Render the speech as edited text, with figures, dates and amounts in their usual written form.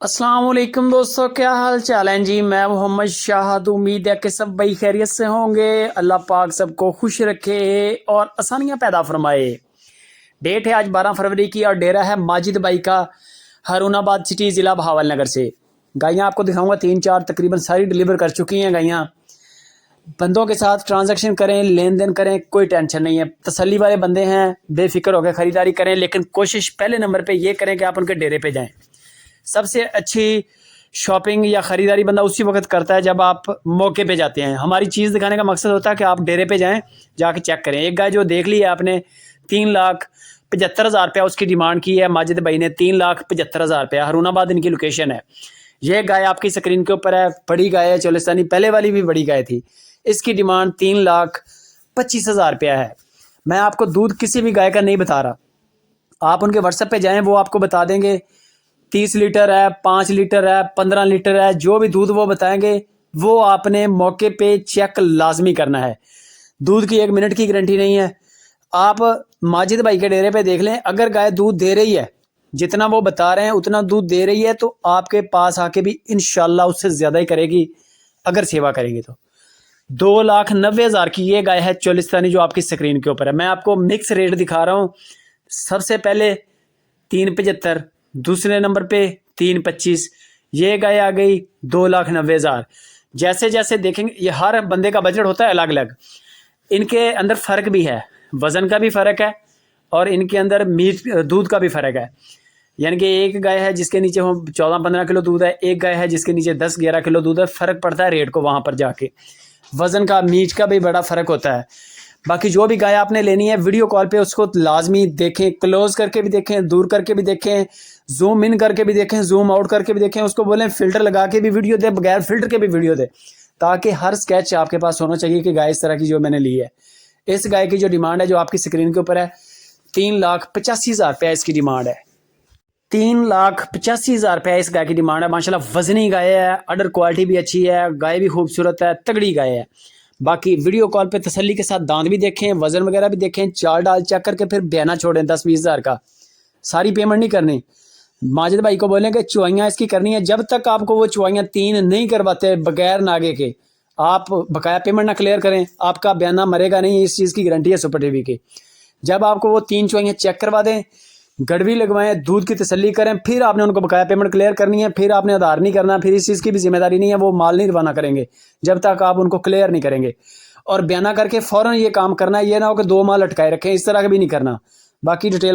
अस्सलाम वालेकुम दोस्तों, क्या हाल चाल है जी। मैं मोहम्मद शाहद, उम्मीद है कि सब भाई खैरियत से होंगे। अल्लाह पाक सबको खुश रखे और आसानियां पैदा फरमाए। डेट है आज 12 फरवरी की और डेरा है माजिद भाई का, हारूनाबाद सिटी, ज़िला बहावल नगर से। गायें आपको दिखाऊंगा 3-4 तकरीबन सारी डिलीवर कर चुकी हैं गायें। बंदों के साथ ट्रांजैक्शन करें, लेन देन करें, कोई टेंशन नहीं है। तसल्ली वाले बंदे हैं, बेफिक्र होकर ख़रीदारी करें, लेकिन कोशिश पहले नंबर पे ये करें कि आप उनके डेरे पे जाएं। सबसे अच्छी शॉपिंग या ख़रीदारी बंदा उसी वक्त करता है जब आप मौके पे जाते हैं। हमारी चीज़ दिखाने का मकसद होता है कि आप डेरे पे जाएं, जाके चेक करें। एक गाय जो देख ली है आपने, 3,75,000 रुपया उसकी डिमांड की है माजिद भाई ने। 3,75,000 रुपया, हारूनाबाद इनकी लोकेशन है। यह गाय आपकी स्क्रीन के ऊपर है, बड़ी गाय है चोलिस्तानी, पहले वाली भी बड़ी गाय थी। इसकी डिमांड 3,25,000 रुपया है। मैं आपको दूध किसी भी गाय का नहीं बता रहा, आप उनके व्हाट्सएप पे जाएं, वो आपको बता देंगे 30 लीटर है, 5 लीटर है, 15 लीटर है। जो भी दूध वो बताएंगे वो आपने मौके पे चेक लाजमी करना है। दूध की 1 मिनट की गारंटी नहीं है। आप माजिद भाई के डेरे पे देख लें, अगर गाय दूध दे रही है, जितना वो बता रहे हैं उतना दूध दे रही है, तो आपके पास आके भी इंशाल्लाह उससे ज़्यादा ही करेगी अगर सेवा करेंगे तो। 2,90,000 की ये गाय है चोलिस्तानी जो आपकी स्क्रीन के ऊपर है। मैं आपको मिक्स रेट दिखा रहा हूँ। सबसे पहले 3,75, दूसरे नंबर पे 3,25, ये गाय आ गई 2,90,000। जैसे जैसे देखेंगे, ये हर बंदे का बजट होता है अलग अलग। इनके अंदर फ़र्क भी है, वज़न का भी फ़र्क है और इनके अंदर मीट दूध का भी फ़र्क है। यानी कि एक गाय है जिसके नीचे 14-15 किलो दूध है, एक गाय है जिसके नीचे 10-11 किलो दूध है। फ़र्क पड़ता है रेट को वहाँ पर जाके, वज़न का, मीट का भी बड़ा फ़र्क होता है। बाकी जो भी गाय आपने लेनी है, वीडियो कॉल पे उसको लाजमी देखें, क्लोज़ करके भी देखें, दूर करके भी देखें, जूम इन करके भी देखें, जूम आउट करके भी देखें। उसको बोलें फ़िल्टर लगा के भी वीडियो दे, बगैर फ़िल्टर के भी वीडियो दे, ताकि हर स्केच आपके पास होना चाहिए कि गाय इस तरह की जो मैंने ली है। इस गाय की जो डिमांड है जो आपकी स्क्रीन के ऊपर है, 3,85,000 रुपया इसकी डिमांड है। 3,85,000 रुपया इस गाय की डिमांड है। माशाल्लाह वजनी गाय है, अडर क्वालिटी भी अच्छी है, गाय भी खूबसूरत है, तगड़ी गाय है। बाकी वीडियो कॉल पे तसल्ली के साथ दांत भी देखें, वजन वगैरह भी देखें, चाल डाल चेक करके फिर बयाना छोड़ें 10-20 हज़ार का। सारी पेमेंट नहीं करनी। माजिद भाई को बोलें कि चुवाइयाँ इसकी करनी है। जब तक आपको वो चुवाइयाँ 3 नहीं करवाते बगैर नागे के, आप बकाया पेमेंट ना क्लियर करें, आपका बयाना मरेगा नहीं। इस चीज़ की गारंटी है सुपर टीवी की। जब आपको वो 3 चुवाइयाँ चेक करवा दें, गड़वी लगवाएं, दूध की तसल्ली करें, फिर आपने उनको बकाया पेमेंट क्लियर करनी है। फिर आपने आधार नहीं करना, फिर इस चीज़ की भी जिम्मेदारी नहीं है, वो माल नहीं रवाना करेंगे जब तक आप उनको क्लियर नहीं करेंगे। और बयाना करके फ़ौरन ये काम करना है, ये ना हो कि 2 माल लटकाए रखें, इस तरह का भी नहीं करना। बाकी डिटेल